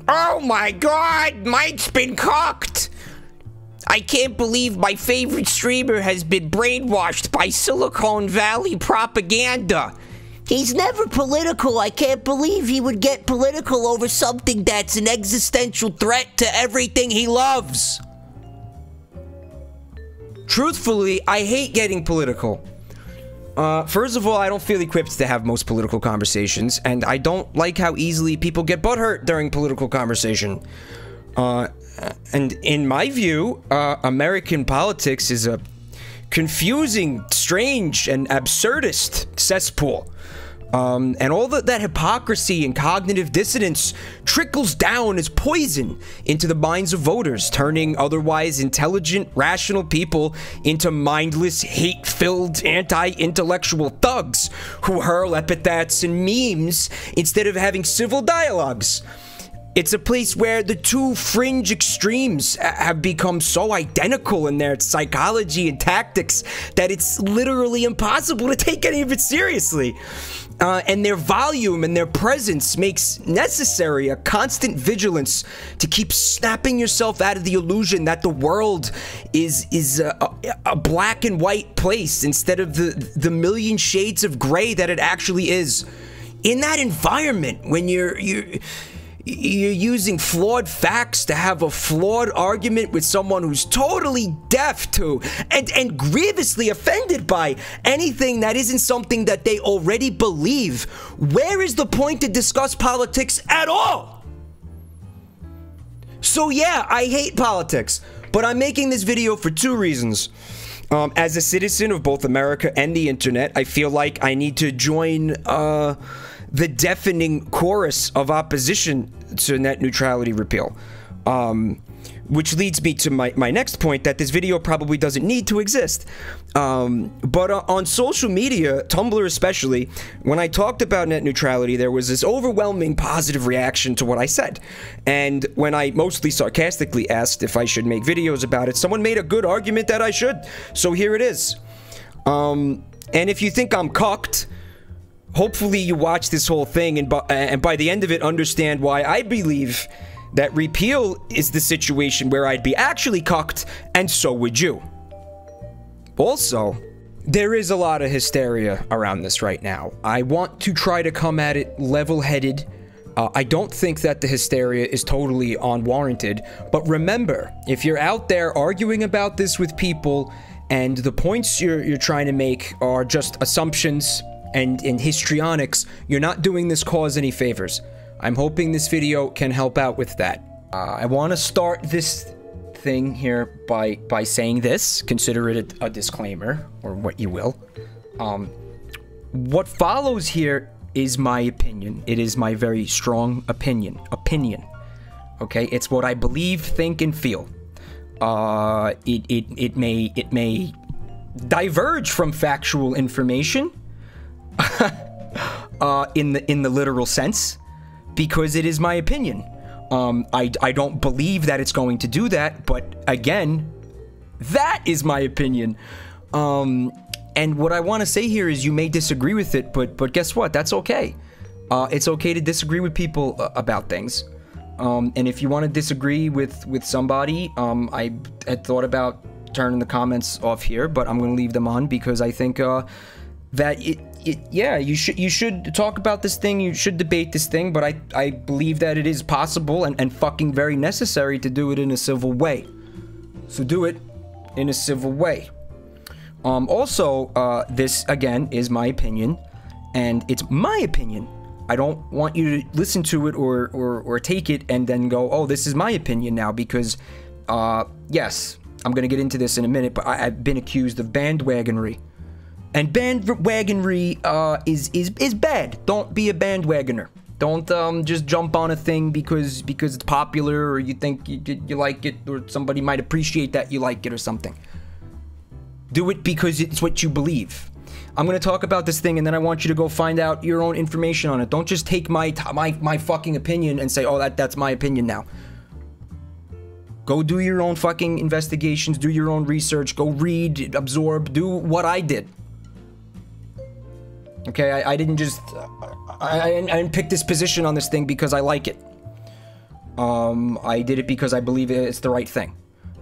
Oh my god, Mike's been cooked! I can't believe my favorite streamer has been brainwashed by Silicon Valley propaganda. He's never political. I can't believe he would get political over something that's an existential threat to everything he loves. Truthfully, I hate getting political. First of all, I don't feel equipped to have most political conversations, and I don't like how easily people get butthurt during political conversation. And in my view, American politics is a confusing, strange, and absurdist cesspool. And all that hypocrisy and cognitive dissonance trickles down as poison into the minds of voters, turning otherwise intelligent, rational people into mindless, hate-filled, anti-intellectual thugs who hurl epithets and memes instead of having civil dialogues. It's a place where the two fringe extremes have become so identical in their psychology and tactics that it's literally impossible to take any of it seriously. And their volume and their presence makes necessary a constant vigilance to keep snapping yourself out of the illusion that the world is a black and white place instead of the million shades of gray that it actually is. In that environment, when you're using flawed facts to have a flawed argument with someone who's totally deaf to and grievously offended by anything that isn't something that they already believe, where is the point to discuss politics at all? So yeah, I hate politics, but I'm making this video for two reasons. As a citizen of both America and the internet, I feel like I need to join the deafening chorus of opposition to net neutrality repeal. Which leads me to my next point, that this video probably doesn't need to exist. But on social media, Tumblr especially, when I talked about net neutrality, there was this overwhelming positive reaction to what I said. And when I mostly sarcastically asked if I should make videos about it, someone made a good argument that I should. So here it is. And if you think I'm cucked, hopefully you watch this whole thing and by the end of it understand why I believe that repeal is the situation where I'd be actually cucked, and so would you. Also, there is a lot of hysteria around this right now. I want to try to come at it level-headed. I don't think that the hysteria is totally unwarranted, but remember, if you're out there arguing about this with people and the points you're trying to make are just assumptions and histrionics, you're not doing this cause any favors. I'm hoping this video can help out with that. I want to start this thing here by saying this. Consider it a disclaimer, or what you will. What follows here is my opinion. It is my very strong opinion. Okay? It's what I believe, think, and feel. It may diverge from factual information in the literal sense, because it is my opinion. I don't believe that it's going to do that, but again, that is my opinion. And what I want to say here is you may disagree with it, but guess what? That's okay. It's okay to disagree with people about things. And if you want to disagree with somebody, I had thought about turning the comments off here, but I'm going to leave them on because I think that yeah, you should talk about this thing, you should debate this thing, but I believe that it is possible and fucking very necessary to do it in a civil way. So do it in a civil way. Also, this, again, is my opinion, and it's my opinion. I don't want you to listen to it or take it and then go, oh, this is my opinion now, because, yes, I'm gonna get into this in a minute, but I've been accused of bandwagonery. And bandwagonery is bad. Don't be a bandwagoner. Don't just jump on a thing because it's popular, or you think you like it, or somebody might appreciate that you like it or something. Do it because it's what you believe. I'm gonna talk about this thing, and then I want you to go find out your own information on it. Don't just take my fucking opinion and say, oh, that's my opinion now. Go do your own fucking investigations, do your own research, go read, absorb, do what I did. Okay, I didn't just, I didn't pick this position on this thing because I like it. I did it because I believe it's the right thing.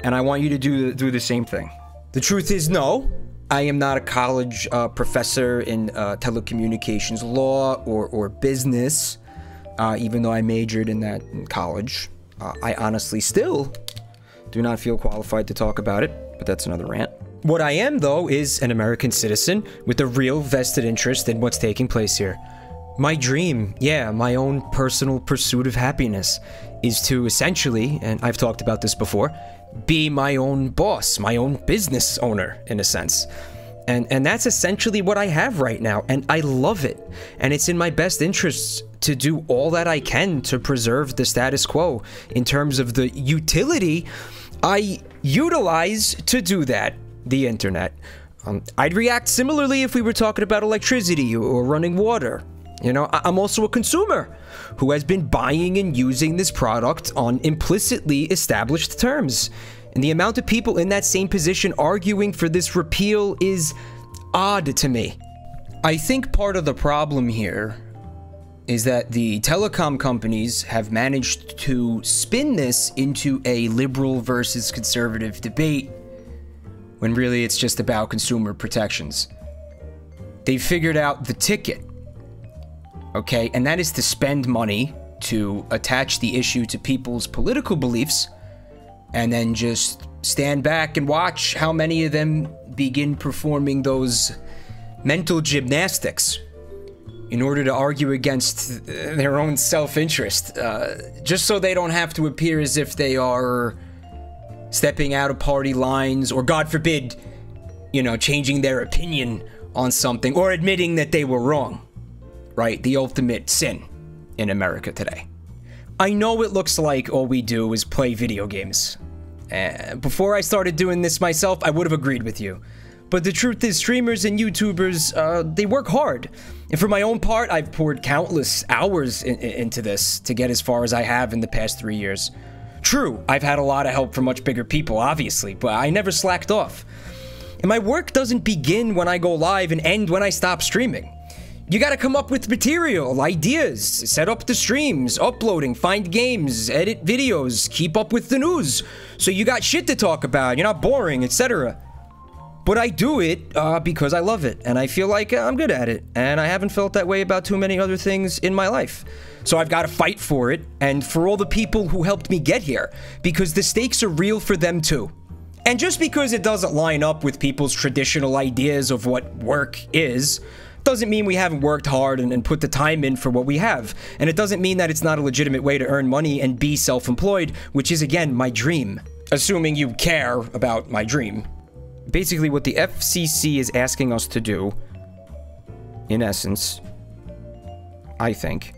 And I want you to do the same thing. The truth is, no, I am not a college professor in telecommunications law or business, even though I majored in that in college. I honestly still do not feel qualified to talk about it, but that's another rant. What I am, though, is an American citizen with a real vested interest in what's taking place here. My dream, yeah, my own personal pursuit of happiness, is to essentially, and I've talked about this before, be my own boss, my own business owner, in a sense. And that's essentially what I have right now, and I love it. And it's in my best interests to do all that I can to preserve the status quo in terms of the utility I utilize to do that, the internet. I'd react similarly if we were talking about electricity or running water. You know, I'm also a consumer who has been buying and using this product on implicitly established terms. And the amount of people in that same position arguing for this repeal is odd to me. I think part of the problem here is that the telecom companies have managed to spin this into a liberal versus conservative debate, when really it's just about consumer protections. They figured out the ticket. Okay, and that is to spend money to attach the issue to people's political beliefs and then just stand back and watch how many of them begin performing those mental gymnastics in order to argue against their own self-interest, just so they don't have to appear as if they are stepping out of party lines or, God forbid, you know, changing their opinion on something or admitting that they were wrong. Right? The ultimate sin in America today. I know it looks like all we do is play video games. Before I started doing this myself, I would have agreed with you. But the truth is, streamers and YouTubers, they work hard. And for my own part, I've poured countless hours into this to get as far as I have in the past 3 years. True, I've had a lot of help from much bigger people, obviously, but I never slacked off. And my work doesn't begin when I go live and end when I stop streaming. You gotta come up with material, ideas, set up the streams, uploading, find games, edit videos, keep up with the news. So you got shit to talk about, you're not boring, etc. But I do it because I love it, and I feel like I'm good at it, and I haven't felt that way about too many other things in my life. So I've got to fight for it, and for all the people who helped me get here, because the stakes are real for them too. And just because it doesn't line up with people's traditional ideas of what work is, doesn't mean we haven't worked hard and put the time in for what we have. And it doesn't mean that it's not a legitimate way to earn money and be self-employed, which is, again, my dream. Assuming you care about my dream. Basically, what the FCC is asking us to do, in essence, I think,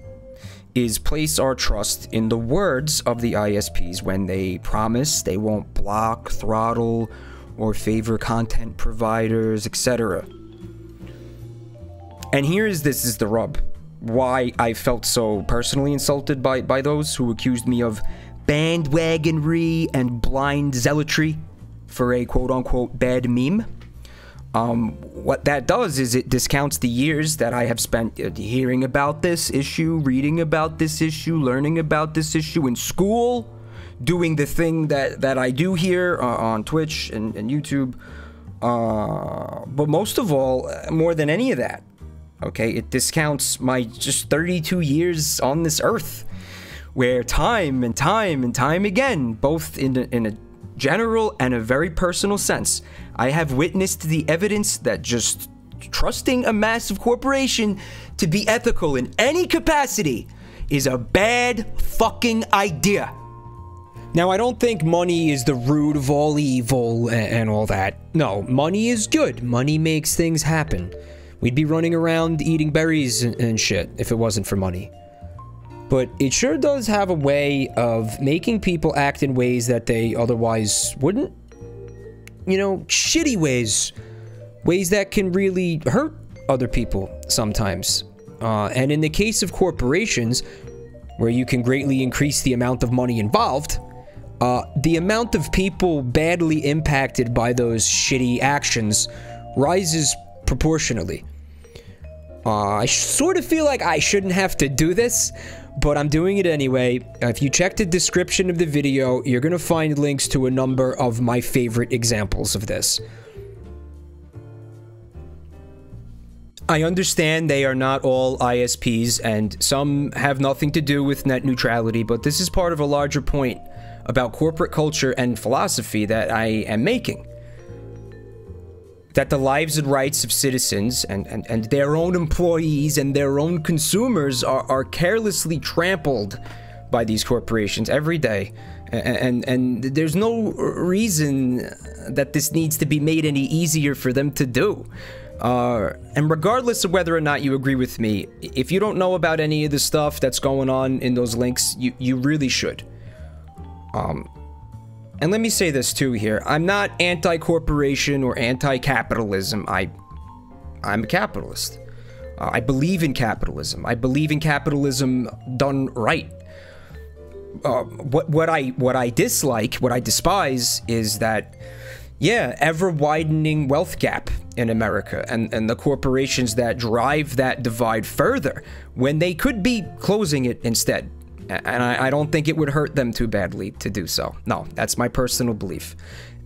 is place our trust in the words of the ISPs when they promise they won't block, throttle, or favor content providers, etc. And this is the rub. Why I felt so personally insulted by those who accused me of bandwagonry and blind zealotry for a quote-unquote bad meme. What that does is it discounts the years that I have spent hearing about this issue, reading about this issue, learning about this issue in school, doing the thing that I do here on Twitch and YouTube. But most of all, more than any of that, okay, it discounts my just 32 years on this earth, where time and time again, both in a general and a very personal sense, I have witnessed the evidence that just trusting a massive corporation to be ethical in any capacity is a bad fucking idea. Now, I don't think money is the root of all evil and all that. No, money is good. Money makes things happen. We'd be running around eating berries and shit if it wasn't for money. But it sure does have a way of making people act in ways that they otherwise wouldn't. You know, shitty ways. Ways that can really hurt other people sometimes. And in the case of corporations, where you can greatly increase the amount of money involved, the amount of people badly impacted by those shitty actions rises proportionally. I sort of feel like I shouldn't have to do this, but I'm doing it anyway. If you check the description of the video, you're gonna find links to a number of my favorite examples of this. I understand they are not all ISPs, and some have nothing to do with net neutrality, but this is part of a larger point about corporate culture and philosophy that I am making. That the lives and rights of citizens and their own employees and their own consumers are carelessly trampled by these corporations every day. And there's no reason that this needs to be made any easier for them to do. And regardless of whether or not you agree with me, if you don't know about any of the stuff that's going on in those links, you really should. And let me say this too here. I'm not anti-corporation or anti-capitalism. I'm a capitalist. I believe in capitalism. I believe in capitalism done right. What I dislike, what I despise is that, yeah, ever-widening wealth gap in America and the corporations that drive that divide further when they could be closing it instead. And I don't think it would hurt them too badly to do so. No, that's my personal belief.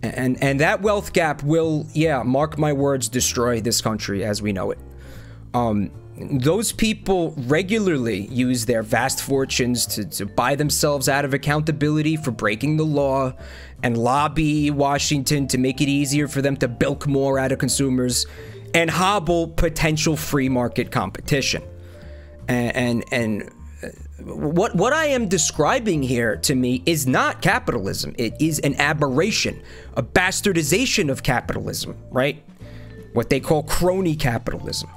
And that wealth gap will, yeah, mark my words, destroy this country as we know it. Those people regularly use their vast fortunes to buy themselves out of accountability for breaking the law and lobby Washington to make it easier for them to bilk more out of consumers and hobble potential free market competition. And what I am describing here, to me, is not capitalism. It is an aberration, a bastardization of capitalism, right? What they call crony capitalism.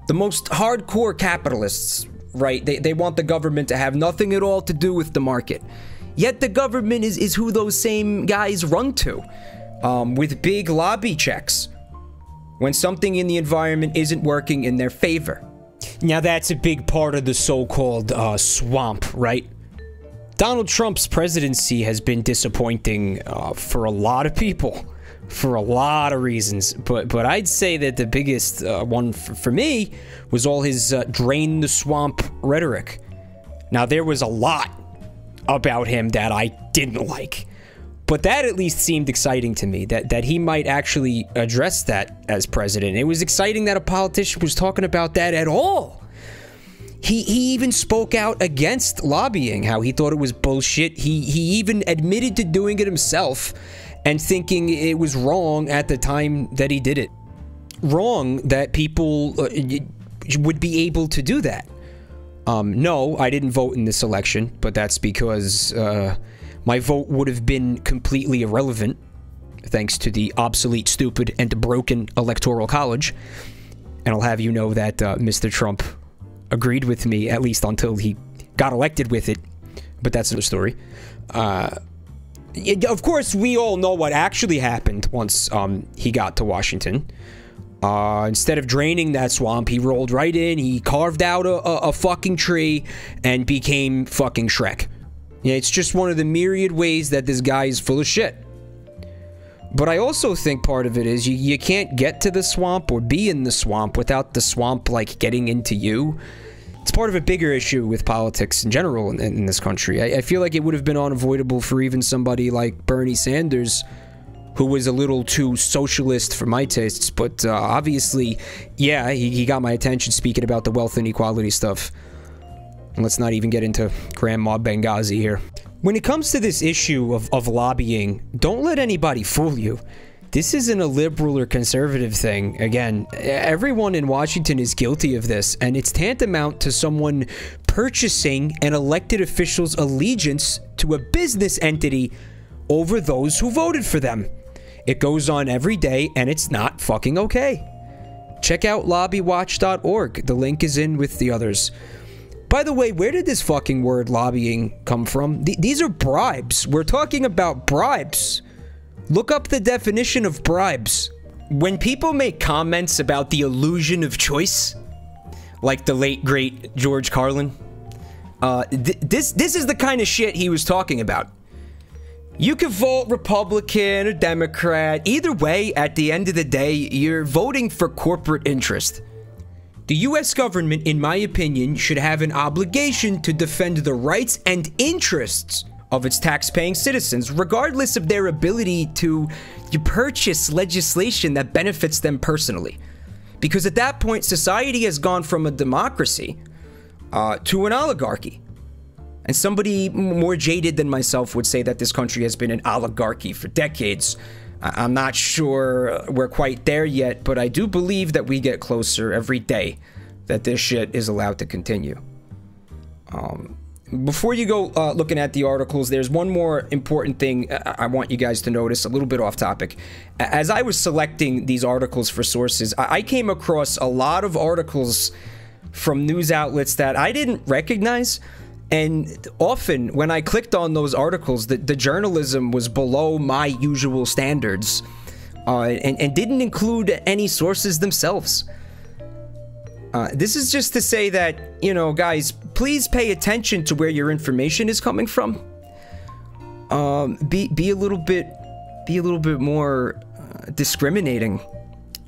The most hardcore capitalists, right? They want the government to have nothing at all to do with the market. Yet the government is who those same guys run to, with big lobby checks, when something in the environment isn't working in their favor. Now that's a big part of the so-called swamp, right? Donald Trump's presidency has been disappointing for a lot of people, for a lot of reasons. But I'd say that the biggest one for me was all his drain the swamp rhetoric. Now there was a lot about him that I didn't like, but that at least seemed exciting to me, that he might actually address that as president. It was exciting that a politician was talking about that at all. He even spoke out against lobbying, how he thought it was bullshit. He even admitted to doing it himself and thinking it was wrong at the time that he did it. Wrong that people would be able to do that. No, I didn't vote in this election, but that's because my vote would have been completely irrelevant, thanks to the obsolete, stupid, and broken Electoral College. And I'll have you know that Mr. Trump agreed with me, at least until he got elected with it. But that's another story. Of course, we all know what actually happened once he got to Washington. Instead of draining that swamp, he rolled right in, he carved out a fucking tree, and became fucking Shrek. Yeah, it's just one of the myriad ways that this guy is full of shit. But I also think part of it is you can't get to the swamp or be in the swamp without the swamp, like, getting into you. It's part of a bigger issue with politics in general in this country. I feel like it would have been unavoidable for even somebody like Bernie Sanders, who was a little too socialist for my tastes, but obviously, yeah, he got my attention speaking about the wealth inequality stuff. And let's not even get into Grandma Benghazi here. When it comes to this issue of lobbying, don't let anybody fool you. This isn't a liberal or conservative thing. Again, everyone in Washington is guilty of this, and it's tantamount to someone purchasing an elected official's allegiance to a business entity over those who voted for them. It goes on every day, and it's not fucking okay. Check out lobbywatch.org. The link is in with the others. By the way, where did this fucking word lobbying come from? These are bribes. We're talking about bribes. Look up the definition of bribes. When people make comments about the illusion of choice, like the late, great George Carlin, this is the kind of shit he was talking about. You can vote Republican or Democrat. Either way, at the end of the day, you're voting for corporate interest. The US government, in my opinion, should have an obligation to defend the rights and interests of its tax-paying citizens, regardless of their ability to purchase legislation that benefits them personally. Because at that point, society has gone from a democracy to an oligarchy. And somebody more jaded than myself would say that this country has been an oligarchy for decades. I'm not sure we're quite there yet, but I do believe that we get closer every day that this shit is allowed to continue. Before you go looking at the articles, there's one more important thing I want you guys to notice, a little bit off topic. As I was selecting these articles for sources, I came across a lot of articles from news outlets that I didn't recognize. And often, when I clicked on those articles, the journalism was below my usual standards and didn't include any sources themselves. This is just to say that, you know, guys, please pay attention to where your information is coming from. Be a little bit more discriminating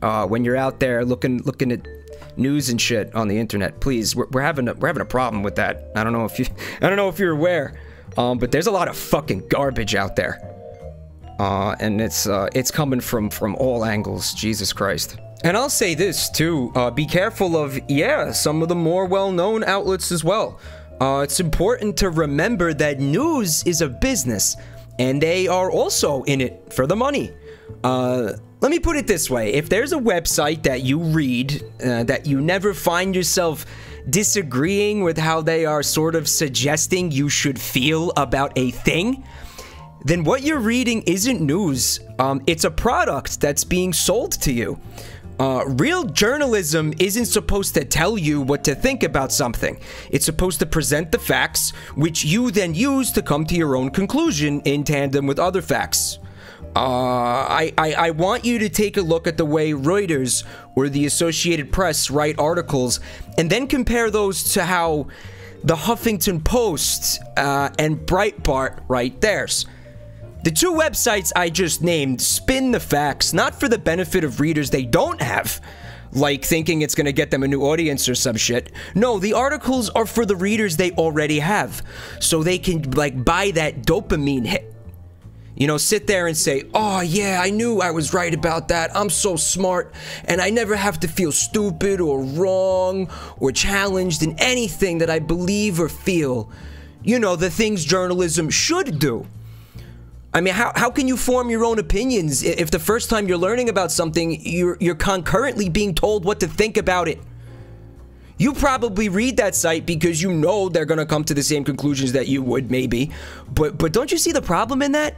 when you're out there looking at news and shit on the internet. Please, we're having a problem with that. I don't know if you're aware, but there's a lot of fucking garbage out there, and it's coming from all angles. Jesus Christ. And I'll say this too, be careful of, some of the more well-known outlets as well. It's important to remember that news is a business, and they are also in it for the money. Let me put it this way. If there's a website that you read, that you never find yourself disagreeing with how they are sort of suggesting you should feel about a thing, then what you're reading isn't news. It's a product that's being sold to you. Real journalism isn't supposed to tell you what to think about something. It's supposed to present the facts, which you then use to come to your own conclusion in tandem with other facts. I want you to take a look at the way Reuters or the Associated Press write articles, and then compare those to how the Huffington Post and Breitbart write theirs. The two websites I just named spin the facts, not for the benefit of readers they don't have, like thinking it's gonna get them a new audience or some shit. No, the articles are for the readers they already have, so they can, like, buy that dopamine hit. You know, sit there and say, oh yeah, I knew I was right about that. I'm so smart, and I never have to feel stupid or wrong or challenged in anything that I believe or feel. You know, the things journalism should do. I mean, how can you form your own opinions if the first time you're learning about something, you're concurrently being told what to think about it? You probably read that site because you know they're gonna come to the same conclusions that you would, maybe. But don't you see the problem in that?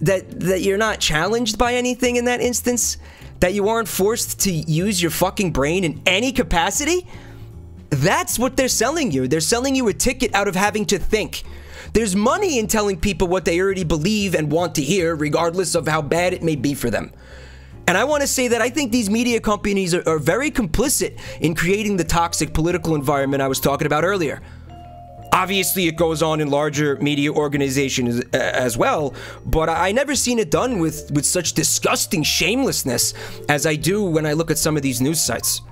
That you're not challenged by anything in that instance? That you aren't forced to use your fucking brain in any capacity? That's what they're selling you. They're selling you a ticket out of having to think. There's money in telling people what they already believe and want to hear, regardless of how bad it may be for them. And I want to say that I think these media companies are very complicit in creating the toxic political environment I was talking about earlier. Obviously, it goes on in larger media organizations as well, but I never seen it done with such disgusting shamelessness as I do when I look at some of these news sites.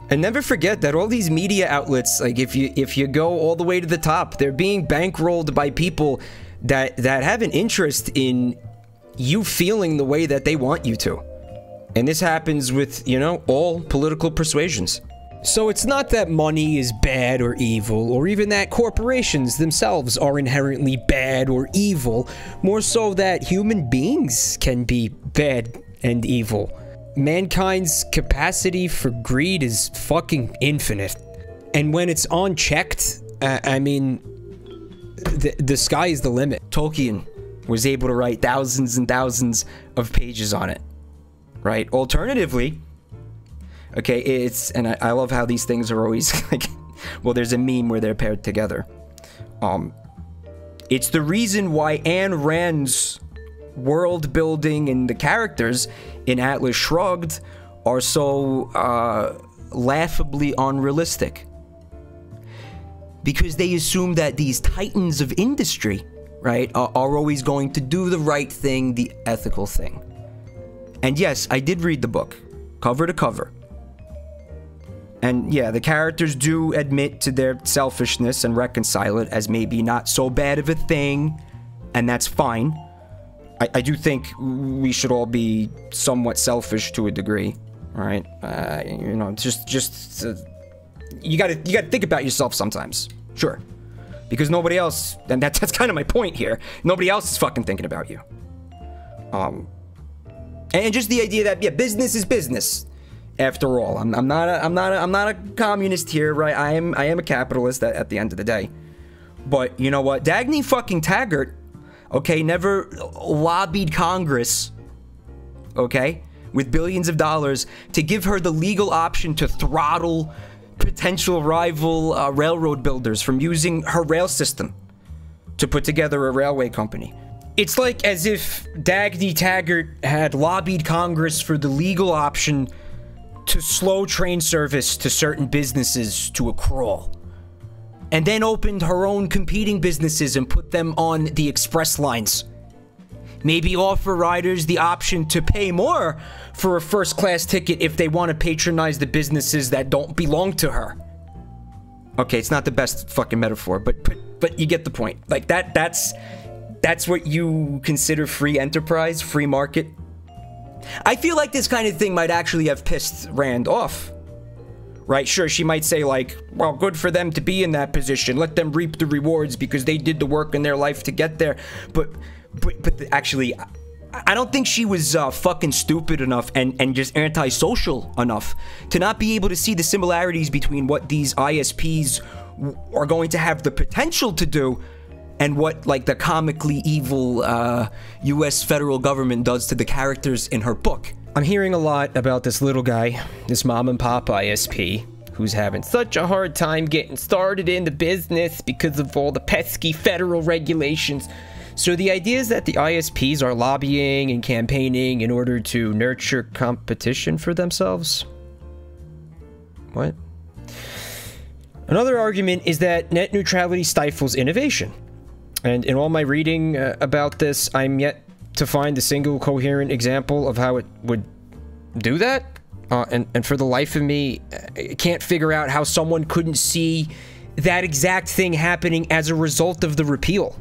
And never forget that all these media outlets, like if you go all the way to the top, they're being bankrolled by people that have an interest in you feeling the way that they want you to. And this happens with, you know, all political persuasions. So it's not that money is bad or evil, or even that corporations themselves are inherently bad or evil. More so that human beings can be bad and evil. Mankind's capacity for greed is fucking infinite. And when it's unchecked, I mean, the sky is the limit. Tolkien was able to write thousands and thousands of pages on it, right? Alternatively, okay, and I love how these things are always like, well, there's a meme where they're paired together. It's the reason why Ayn Rand's world building and the characters in Atlas Shrugged are so laughably unrealistic, because they assume that these titans of industry, right, are always going to do the right thing, the ethical thing. And yes, I did read the book cover to cover, And yeah, the characters do admit to their selfishness and reconcile it as maybe not so bad of a thing, and that's fine. I do think we should all be somewhat selfish to a degree, all right? You know, you gotta think about yourself sometimes, sure. Because nobody else, and that's kind of my point here, nobody else is fucking thinking about you. And just the idea that, yeah, business is business. After all, I'm not a communist here, right? I am a capitalist at the end of the day. But you know what? Dagny fucking Taggart, okay, never lobbied Congress, okay, with billions of dollars to give her the legal option to throttle potential rival railroad builders from using her rail system to put together a railway company. It's like as if Dagny Taggart had lobbied Congress for the legal option to slow train service to certain businesses to a crawl, and then opened her own competing businesses and put them on the express lines. Maybe offer riders the option to pay more for a first-class ticket if they want to patronize the businesses that don't belong to her. Okay, it's not the best fucking metaphor, but you get the point. Like that's what you consider free enterprise, free market? I feel like this kind of thing might actually have pissed Rand off. Right, sure, she might say like, well, good for them to be in that position. Let them reap the rewards because they did the work in their life to get there. But actually, I don't think she was fucking stupid enough and just antisocial enough to not be able to see the similarities between what these ISPs are going to have the potential to do and what, like, the comically evil US federal government does to the characters in her book. I'm hearing a lot about this little guy, this mom and pop ISP, who's having such a hard time getting started in the business because of all the pesky federal regulations. So the idea is that the ISPs are lobbying and campaigning in order to nurture competition for themselves? What? Another argument is that net neutrality stifles innovation. And in all my reading about this, I'm yet to find a single coherent example of how it would do that. And for the life of me, I can't figure out how someone couldn't see that exact thing happening as a result of the repeal.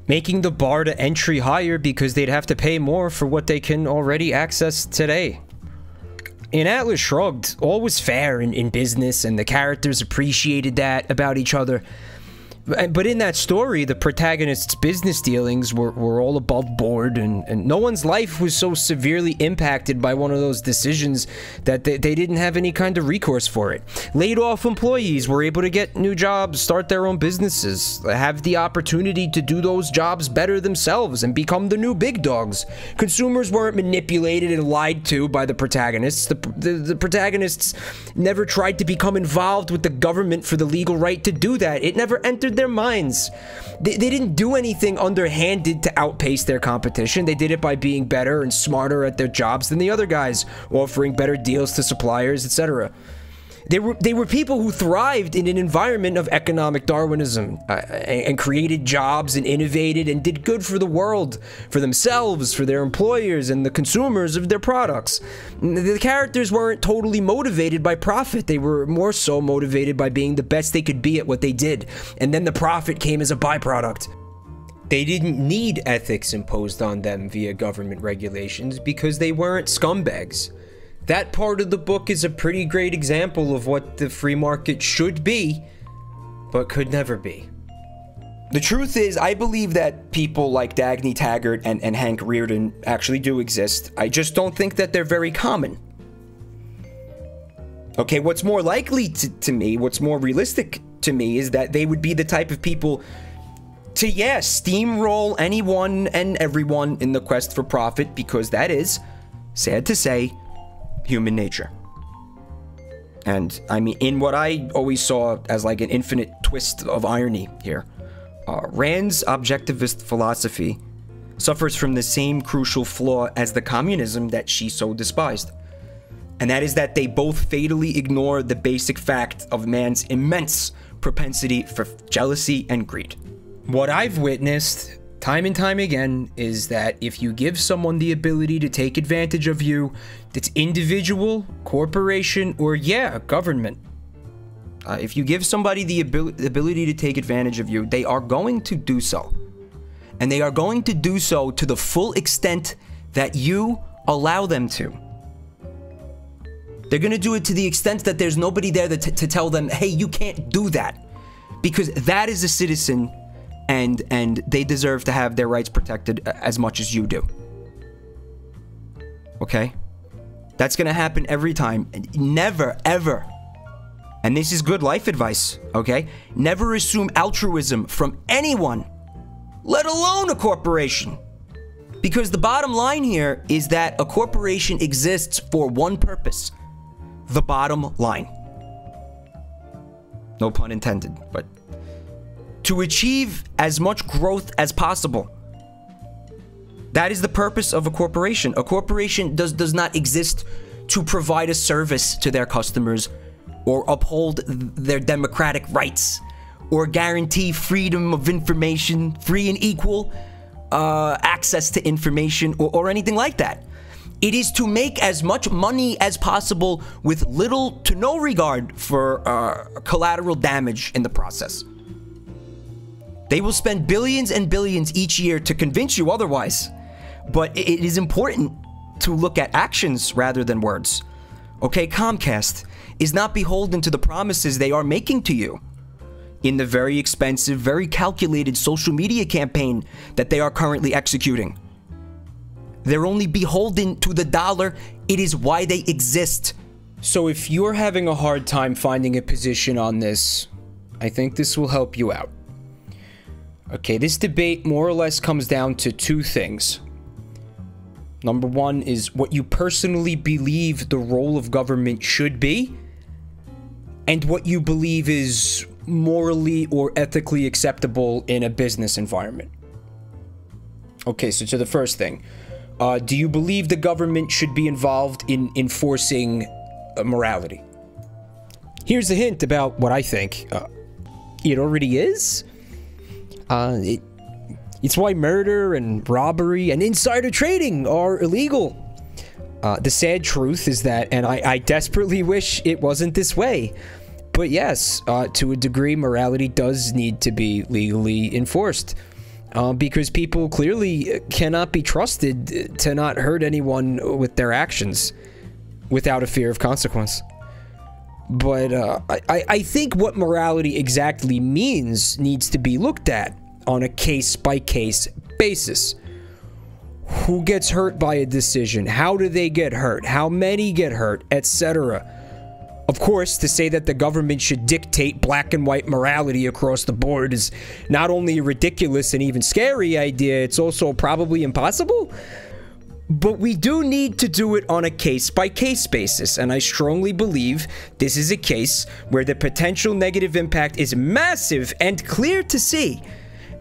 Making the bar to entry higher because they'd have to pay more for what they can already access today. In Atlas Shrugged, all was fair in business, and the characters appreciated that about each other. But in that story, the protagonist's business dealings were all above board, and no one's life was so severely impacted by one of those decisions that they didn't have any kind of recourse for it. Laid off employees were able to get new jobs, start their own businesses, have the opportunity to do those jobs better themselves and become the new big dogs. Consumers weren't manipulated and lied to by the protagonists. The protagonists never tried to become involved with the government for the legal right to do that. It never entered their minds. They didn't do anything underhanded to outpace their competition. They did it by being better and smarter at their jobs than the other guys, offering better deals to suppliers, etc. They were people who thrived in an environment of economic Darwinism and created jobs and innovated and did good for the world, for themselves, for their employers, and the consumers of their products. The characters weren't totally motivated by profit. They were more so motivated by being the best they could be at what they did, and then the profit came as a byproduct. They didn't need ethics imposed on them via government regulations because they weren't scumbags. That part of the book is a pretty great example of what the free market should be, but could never be. The truth is, I believe that people like Dagny Taggart and Hank Rearden actually do exist. I just don't think that they're very common. Okay, what's more likely to me, what's more realistic to me, is that they would be the type of people to, yeah, steamroll anyone and everyone in the quest for profit, because that is, sad to say, human nature. And I mean, in what I always saw as like an infinite twist of irony here, Rand's objectivist philosophy suffers from the same crucial flaw as the communism that she so despised. And that is that they both fatally ignore the basic fact of man's immense propensity for jealousy and greed. What I've witnessed time and time again is that if you give someone the ability to take advantage of you, that's individual, corporation, or yeah, government. If you give somebody the ability to take advantage of you, they are going to do so. And they are going to do so to the full extent that you allow them to. They're going to do it to the extent that there's nobody there to tell them, hey, you can't do that. Because that is a citizen, and they deserve to have their rights protected as much as you do. Okay? That's going to happen every time. Never, ever. And this is good life advice, okay? Never assume altruism from anyone, let alone a corporation. Because the bottom line here is that a corporation exists for one purpose. The bottom line. No pun intended, but to achieve as much growth as possible. That is the purpose of a corporation. A corporation does not exist to provide a service to their customers or uphold their democratic rights or guarantee freedom of information, free and equal access to information or anything like that. It is to make as much money as possible with little to no regard for collateral damage in the process. They will spend billions and billions each year to convince you otherwise. But it is important to look at actions rather than words. Okay, Comcast is not beholden to the promises they are making to you in the very expensive, very calculated social media campaign that they are currently executing. They're only beholden to the dollar. It is why they exist. So if you're having a hard time finding a position on this, I think this will help you out. Okay, this debate more or less comes down to two things. Number one is what you personally believe the role of government should be, and what you believe is morally or ethically acceptable in a business environment. Okay, so to the first thing. Do you believe the government should be involved in enforcing morality? Here's a hint about what I think. It already is. It's why murder and robbery and insider trading are illegal. The sad truth is that, and I desperately wish it wasn't this way, but yes, to a degree, morality does need to be legally enforced. Because people clearly cannot be trusted to not hurt anyone with their actions without a fear of consequence. But I think what morality exactly means needs to be looked at on a case-by-case basis. Who gets hurt by a decision? How do they get hurt? How many get hurt? Etc. Of course, to say that the government should dictate black and white morality across the board is not only a ridiculous and even scary idea, it's also probably impossible. But we do need to do it on a case-by-case basis, and I strongly believe this is a case where the potential negative impact is massive and clear to see.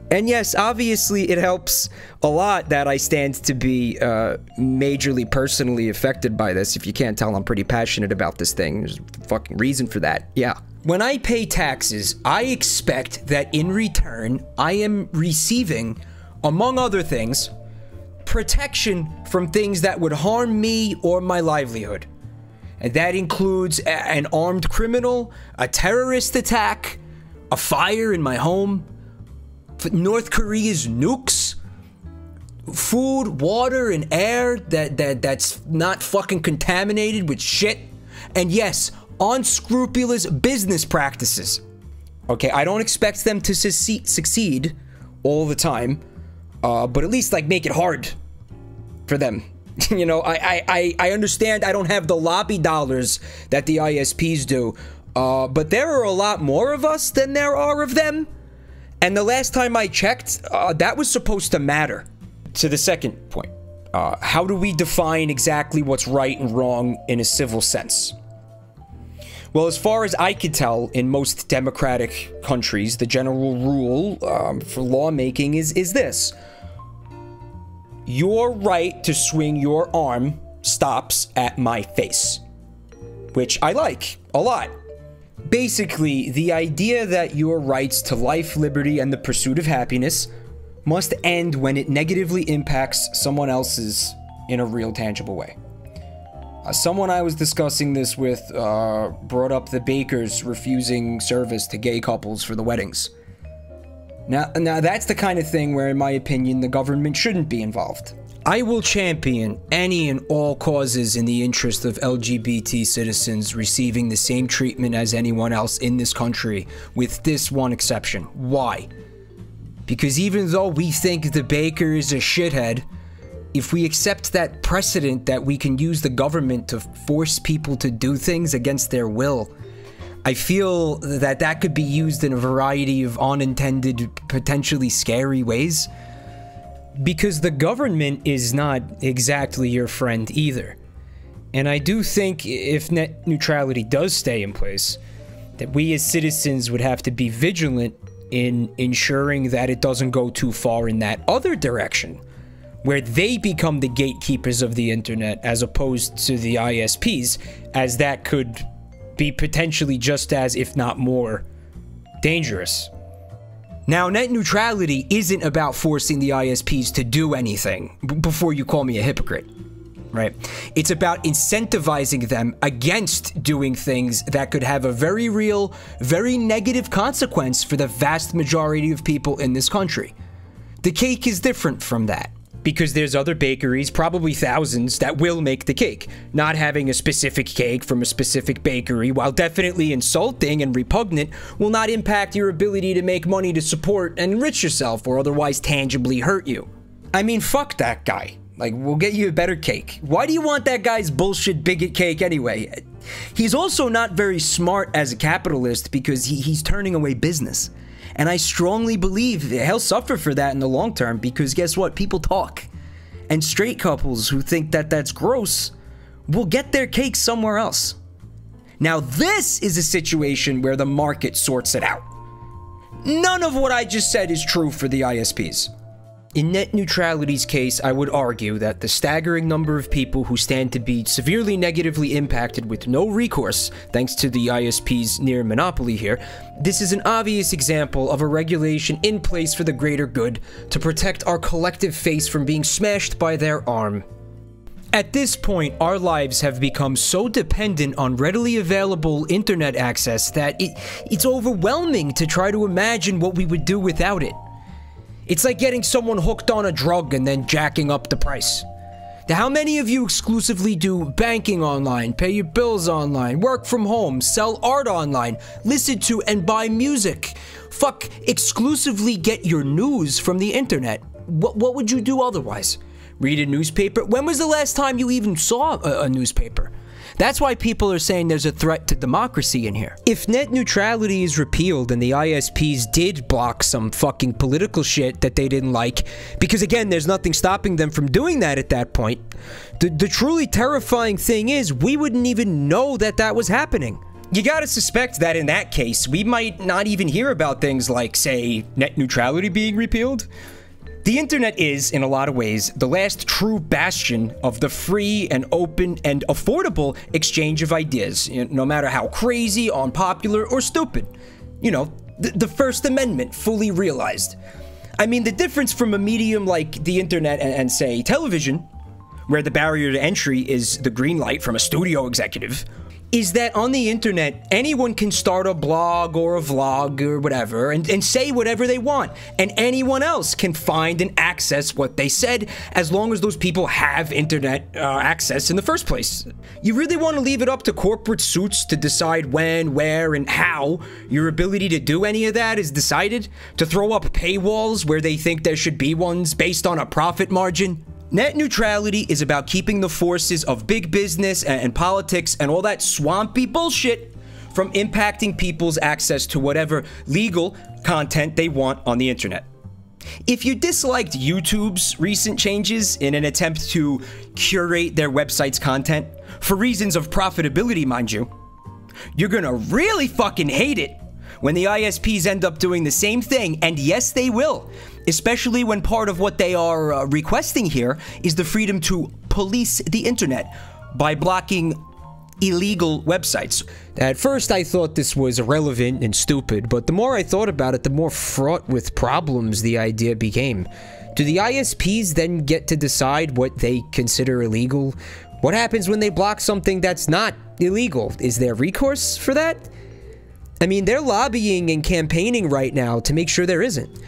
And yes, obviously it helps a lot that I stand to be majorly personally affected by this. If you can't tell, I'm pretty passionate about this thing. There's a fucking reason for that. Yeah. When I pay taxes, I expect that in return, I am receiving, among other things, protection from things that would harm me or my livelihood. And that includes an armed criminal, a terrorist attack, a fire in my home, North Korea's nukes, food, water, and air that's not fucking contaminated with shit, and yes, unscrupulous business practices. Okay, I don't expect them to succeed all the time, but at least like make it hard for them. You know, I understand I don't have the lobby dollars that the ISPs do, but there are a lot more of us than there are of them. And the last time I checked, that was supposed to matter. To the second point, how do we define exactly what's right and wrong in a civil sense? Well, as far as I could tell, in most democratic countries, the general rule for lawmaking is this. Your right to swing your arm stops at my face. Which I like a lot. Basically, the idea that your rights to life, liberty, and the pursuit of happiness must end when it negatively impacts someone else's in a real tangible way. Someone I was discussing this with brought up the bakers refusing service to gay couples for the weddings. Now that's the kind of thing where, in my opinion, the government shouldn't be involved. I will champion any and all causes in the interest of LGBT citizens receiving the same treatment as anyone else in this country, with this one exception. Why? Because even though we think the baker is a shithead, if we accept that precedent that we can use the government to force people to do things against their will, I feel that that could be used in a variety of unintended, potentially scary ways. Because the government is not exactly your friend either. And I do think if net neutrality does stay in place, that we as citizens would have to be vigilant in ensuring that it doesn't go too far in that other direction, where they become the gatekeepers of the internet as opposed to the ISPs, as that could be potentially just as, if not more, dangerous. Now, net neutrality isn't about forcing the ISPs to do anything, before you call me a hypocrite, right? It's about incentivizing them against doing things that could have a very real, very negative consequence for the vast majority of people in this country. The cake is different from that, because there's other bakeries, probably thousands, that will make the cake. Not having a specific cake from a specific bakery, while definitely insulting and repugnant, will not impact your ability to make money to support and enrich yourself or otherwise tangibly hurt you. I mean, fuck that guy. Like, we'll get you a better cake. Why do you want that guy's bullshit bigot cake anyway? He's also not very smart as a capitalist because he's turning away business. And I strongly believe he'll suffer for that in the long term, because guess what? People talk. And straight couples who think that that's gross will get their cake somewhere else. Now, this is a situation where the market sorts it out. None of what I just said is true for the ISPs. In net neutrality's case, I would argue that the staggering number of people who stand to be severely negatively impacted with no recourse, thanks to the ISP's near monopoly here, this is an obvious example of a regulation in place for the greater good to protect our collective face from being smashed by their arm. At this point, our lives have become so dependent on readily available internet access that it's overwhelming to try to imagine what we would do without it. It's like getting someone hooked on a drug and then jacking up the price. Now, how many of you exclusively do banking online, pay your bills online, work from home, sell art online, listen to and buy music? Fuck, exclusively get your news from the internet. What would you do otherwise? Read a newspaper? When was the last time you even saw a newspaper? That's why people are saying there's a threat to democracy in here. If net neutrality is repealed and the ISPs did block some fucking political shit that they didn't like, because again, there's nothing stopping them from doing that at that point, the truly terrifying thing is we wouldn't even know that that was happening. You gotta suspect that in that case, we might not even hear about things like, say, net neutrality being repealed. The internet is, in a lot of ways, the last true bastion of the free and open and affordable exchange of ideas, no matter how crazy, unpopular, or stupid. You know, the First Amendment fully realized. I mean, the difference from a medium like the internet and say, television, where the barrier to entry is the green light from a studio executive, is that on the internet, anyone can start a blog or a vlog or whatever and say whatever they want, and anyone else can find and access what they said as long as those people have internet access in the first place. You really want to leave it up to corporate suits to decide when, where, and how your ability to do any of that is decided? To throw up paywalls where they think there should be ones based on a profit margin? Net neutrality is about keeping the forces of big business and politics and all that swampy bullshit from impacting people's access to whatever legal content they want on the internet. If you disliked YouTube's recent changes in an attempt to curate their website's content, for reasons of profitability, mind you, you're gonna really fucking hate it when the ISPs end up doing the same thing, and yes, they will. Especially when part of what they are requesting here is the freedom to police the internet by blocking illegal websites. At first, I thought this was irrelevant and stupid, but the more I thought about it, the more fraught with problems the idea became. Do the ISPs then get to decide what they consider illegal? What happens when they block something that's not illegal? Is there recourse for that? I mean, they're lobbying and campaigning right now to make sure there isn't.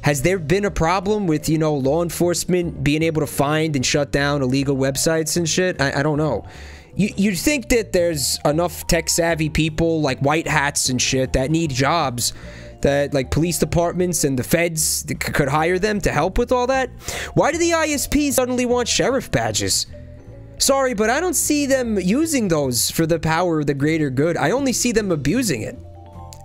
Has there been a problem with, you know, law enforcement being able to find and shut down illegal websites and shit? I don't know. You'd think that there's enough tech-savvy people, like white hats and shit, that need jobs, that, like, police departments and the feds could hire them to help with all that? Why do the ISPs suddenly want sheriff badges? Sorry, but I don't see them using those for the power of the greater good. I only see them abusing it.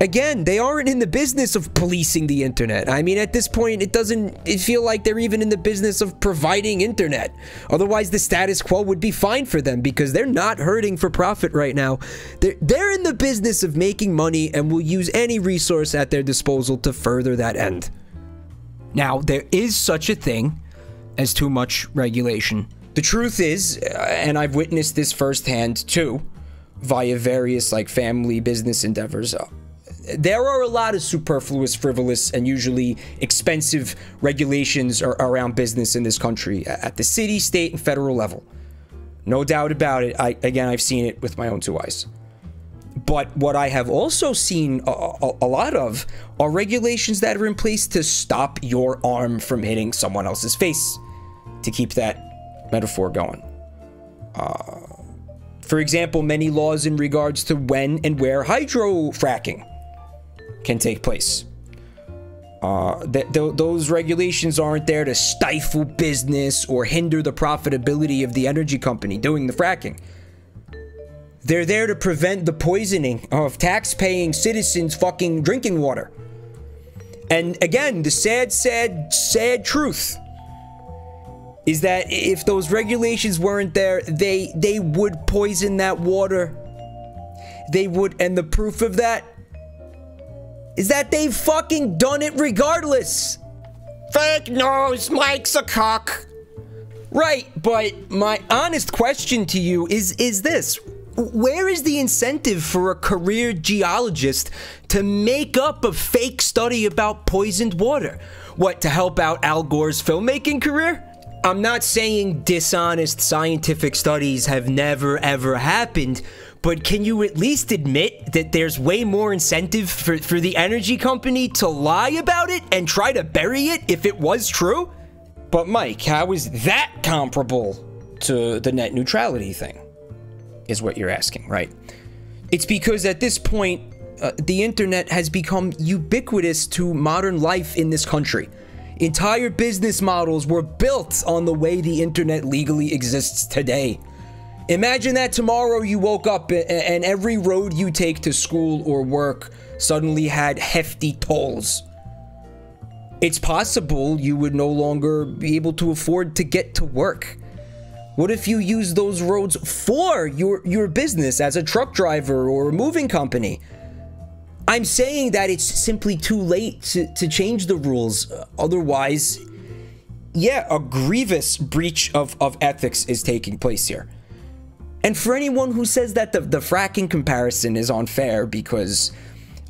Again, they aren't in the business of policing the internet. I mean, at this point, it doesn't feel like they're even in the business of providing internet. Otherwise, the status quo would be fine for them because they're not hurting for profit right now. They're in the business of making money and will use any resource at their disposal to further that end. Now, there is such a thing as too much regulation. The truth is, and I've witnessed this firsthand too, via various like family business endeavors, there are a lot of superfluous, frivolous, and usually expensive regulations around business in this country at the city, state, and federal level. No doubt about it. Again, I've seen it with my own two eyes. But what I have also seen a lot of are regulations that are in place to stop your arm from hitting someone else's face, to keep that metaphor going. For example, many laws in regards to when and where hydrofracking can take place. Those regulations aren't there to stifle business or hinder the profitability of the energy company doing the fracking. They're there to prevent the poisoning of tax-paying citizens' fucking drinking water. And again, the sad truth is that if those regulations weren't there, they would poison that water. They would, and the proof of that is that they've fucking done it regardless. Fake news, Mike's a cock. Right, but my honest question to you is this. Where is the incentive for a career geologist to make up a fake study about poisoned water? What, to help out Al Gore's filmmaking career? I'm not saying dishonest scientific studies have never ever happened, but can you at least admit that there's way more incentive for the energy company to lie about it and try to bury it if it was true? But Mike, how is that comparable to the net neutrality thing? Is what you're asking, right? It's because at this point, the internet has become ubiquitous to modern life in this country. Entire business models were built on the way the internet legally exists today. Imagine that tomorrow you woke up and every road you take to school or work suddenly had hefty tolls. It's possible you would no longer be able to afford to get to work. What if you use those roads for your business as a truck driver or a moving company? I'm saying that it's simply too late to change the rules. Otherwise, yeah, a grievous breach of ethics is taking place here. And for anyone who says that the fracking comparison is unfair because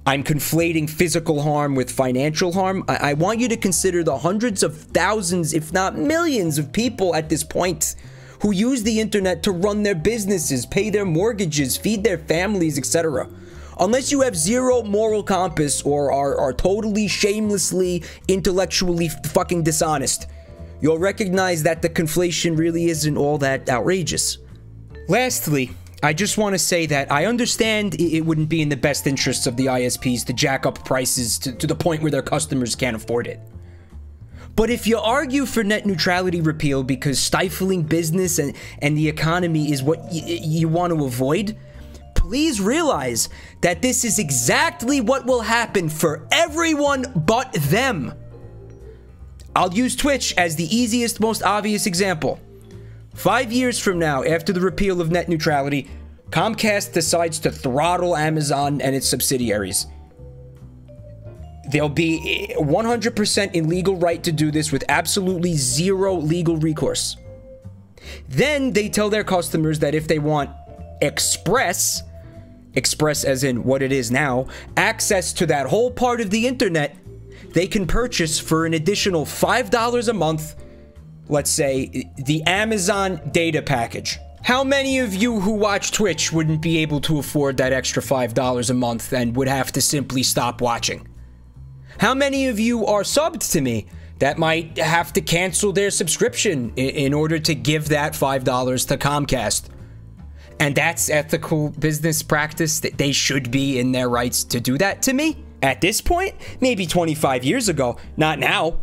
I'm conflating physical harm with financial harm, I want you to consider the hundreds of thousands, if not millions of people at this point who use the internet to run their businesses, pay their mortgages, feed their families, etc. Unless you have zero moral compass or are totally shamelessly, intellectually fucking dishonest, you'll recognize that the conflation really isn't all that outrageous. Lastly, I just want to say that I understand it wouldn't be in the best interests of the ISPs to jack up prices to the point where their customers can't afford it. But if you argue for net neutrality repeal because stifling business and the economy is what you want to avoid, please realize that this is exactly what will happen for everyone but them. I'll use Twitch as the easiest, most obvious example. 5 years from now, after the repeal of net neutrality, Comcast decides to throttle Amazon and its subsidiaries. They'll be 100% in legal right to do this with absolutely zero legal recourse. Then they tell their customers that if they want express as in what it is now, access to that whole part of the internet, they can purchase for an additional $5 a month, let's say, the Amazon data package. How many of you who watch Twitch wouldn't be able to afford that extra $5 a month and would have to simply stop watching? How many of you are subbed to me that might have to cancel their subscription in order to give that $5 to Comcast? And that's ethical business practice, that they should be in their rights to do that to me? At this point, maybe 25 years ago, not now.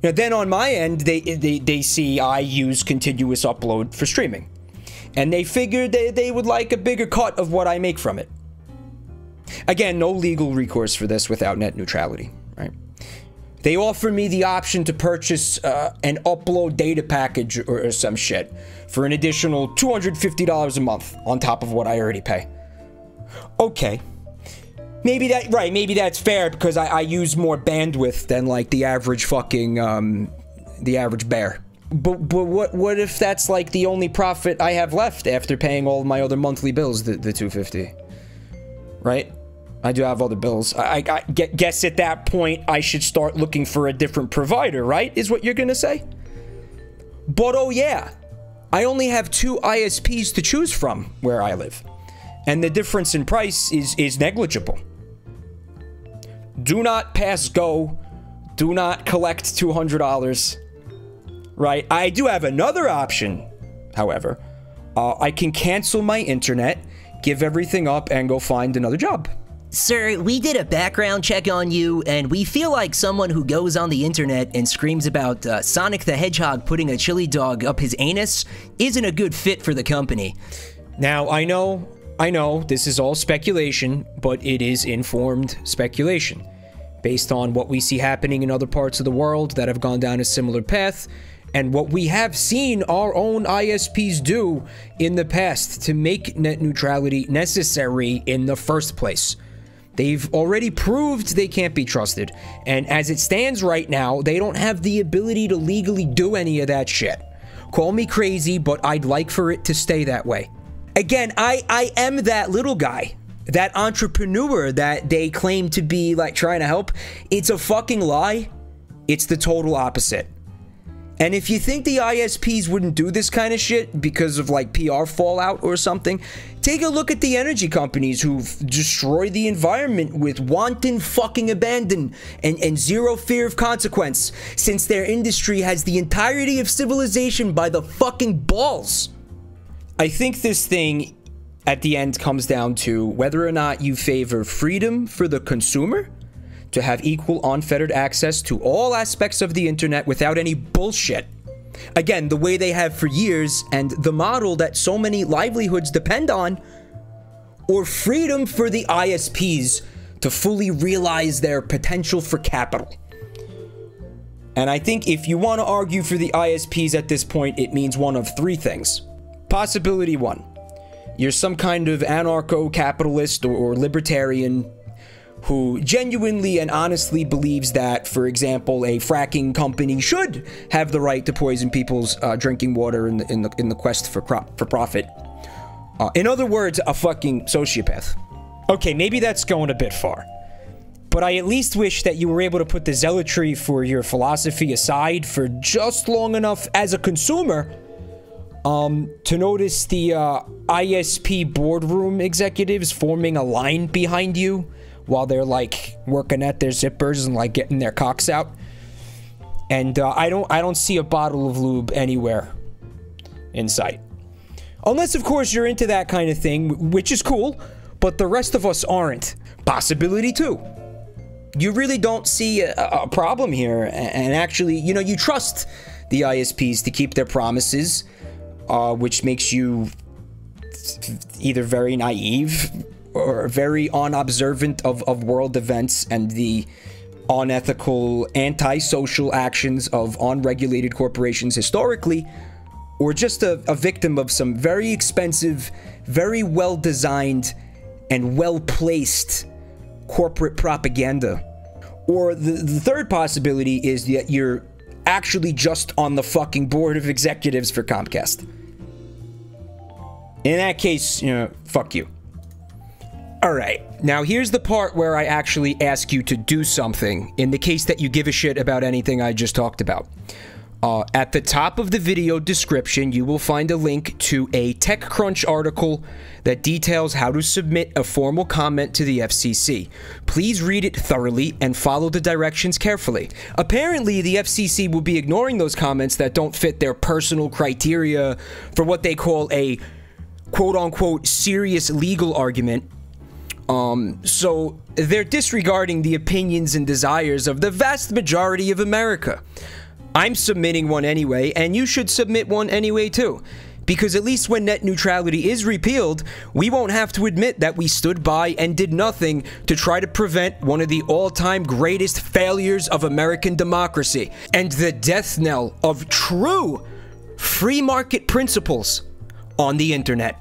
Now, then on my end, they see I use continuous upload for streaming. And they figured they would like a bigger cut of what I make from it. Again, no legal recourse for this without net neutrality, right? They offer me the option to purchase an upload data package or some shit for an additional $250 a month on top of what I already pay. Okay. Maybe that's fair because I use more bandwidth than like the average fucking, the average bear. But what if that's like the only profit I have left after paying all of my other monthly bills, the $250, right? I do have other bills. I guess at that point I should start looking for a different provider, right? Is what you're gonna say? But oh yeah, I only have 2 ISPs to choose from where I live, and the difference in price is negligible. Do not pass go. Do not collect $200. Right? I do have another option, however. I can cancel my internet, give everything up, and go find another job. Sir, we did a background check on you, and we feel like someone who goes on the internet and screams about Sonic the Hedgehog putting a chili dog up his anus isn't a good fit for the company. Now, I know, this is all speculation, but it is informed speculation, based on what we see happening in other parts of the world that have gone down a similar path, and what we have seen our own ISPs do in the past to make net neutrality necessary in the first place. They've already proved they can't be trusted, and as it stands right now, they don't have the ability to legally do any of that shit. Call me crazy, but I'd like for it to stay that way. Again, I am that little guy, that entrepreneur that they claim to be like trying to help. It's a fucking lie. It's the total opposite. And if you think the ISPs wouldn't do this kind of shit because of like PR fallout or something, take a look at the energy companies who've destroyed the environment with wanton fucking abandon and zero fear of consequence, since their industry has the entirety of civilization by the fucking balls. I think this thing at the end comes down to whether or not you favor freedom for the consumer to have equal unfettered access to all aspects of the internet without any bullshit. Again, the way they have for years and the model that so many livelihoods depend on, or freedom for the ISPs to fully realize their potential for capital. And I think if you want to argue for the ISPs at this point, it means one of 3 things. Possibility 1, you're some kind of anarcho-capitalist or libertarian who genuinely and honestly believes that, for example, a fracking company should have the right to poison people's drinking water in the quest for profit. In other words, a fucking sociopath. Okay, maybe that's going a bit far, but I at least wish that you were able to put the zealotry for your philosophy aside for just long enough as a consumer to notice the ISP boardroom executives forming a line behind you while they're like working at their zippers and like getting their cocks out. And I don't see a bottle of lube anywhere in sight. Unless, of course, you're into that kind of thing, which is cool, but the rest of us aren't. Possibility 2. You really don't see a problem here, and actually, you know, you trust the ISPs to keep their promises, which makes you either very naive or very unobservant of world events and the unethical, antisocial actions of unregulated corporations historically, or just a victim of some very expensive, very well-designed, and well-placed corporate propaganda. Or the third possibility is that you're actually just on the fucking board of executives for Comcast. In that case, fuck you. Alright, now here's the part where I actually ask you to do something, in the case that you give a shit about anything I just talked about. At the top of the video description, you will find a link to a TechCrunch article that details how to submit a formal comment to the FCC. Please read it thoroughly and follow the directions carefully. Apparently, the FCC will be ignoring those comments that don't fit their personal criteria for what they call a quote-unquote serious legal argument. So they're disregarding the opinions and desires of the vast majority of America. I'm submitting one anyway, and you should submit one anyway too. Because at least when net neutrality is repealed, we won't have to admit that we stood by and did nothing to try to prevent one of the all-time greatest failures of American democracy, and the death knell of true free market principles on the internet.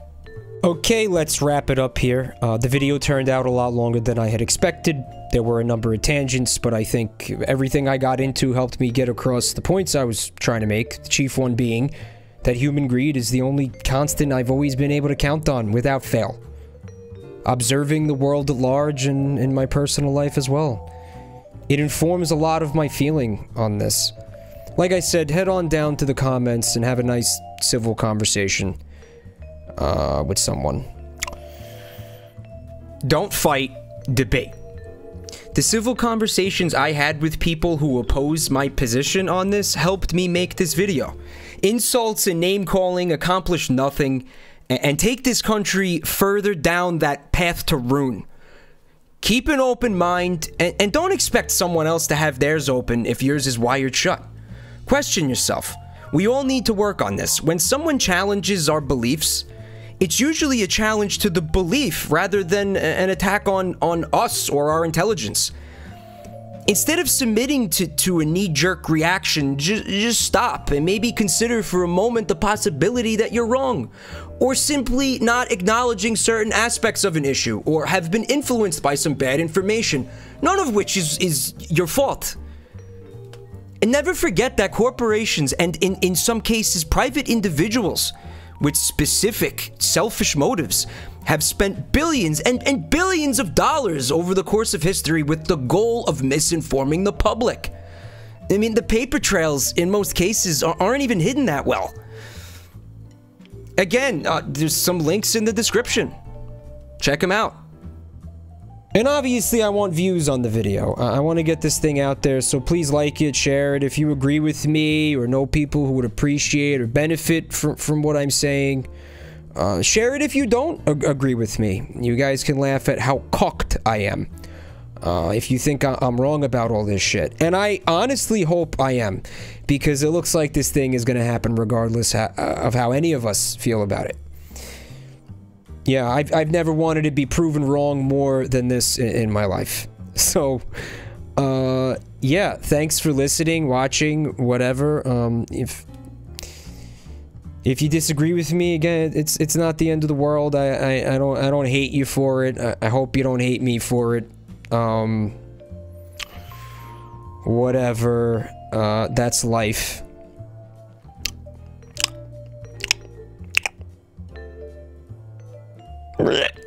Okay, let's wrap it up here. The video turned out a lot longer than I had expected. There were a number of tangents, but I think everything I got into helped me get across the points I was trying to make, the chief one being that human greed is the only constant I've always been able to count on without fail. Observing the world at large and in my personal life as well. It informs a lot of my feeling on this. Like I said, head on down to the comments and have a nice civil conversation with someone. Don't fight, debate. The civil conversations I had with people who oppose my position on this helped me make this video. Insults and name-calling accomplish nothing, and take this country further down that path to ruin. Keep an open mind, and don't expect someone else to have theirs open if yours is wired shut. Question yourself. We all need to work on this. When someone challenges our beliefs, it's usually a challenge to the belief rather than an attack on us or our intelligence. Instead of submitting to a knee-jerk reaction, just stop and maybe consider for a moment the possibility that you're wrong, or simply not acknowledging certain aspects of an issue, or have been influenced by some bad information, none of which is your fault. And never forget that corporations, and in some cases private individuals, with specific, selfish motives, have spent billions and billions of dollars over the course of history with the goal of misinforming the public. I mean, the paper trails, in most cases, aren't even hidden that well. Again, there's some links in the description. Check them out. And obviously, I want views on the video. I want to get this thing out there, so please like it, share it if you agree with me, or know people who would appreciate or benefit from what I'm saying. Share it if you don't agree with me. You guys can laugh at how cocked I am. If you think I'm wrong about all this shit. And I honestly hope I am, because it looks like this thing is going to happen regardless of how any of us feel about it. Yeah, I've never wanted to be proven wrong more than this in my life. So, yeah, thanks for listening, watching, whatever. If you disagree with me, again, it's not the end of the world. I don't hate you for it. I hope you don't hate me for it. Whatever. That's life. Blech.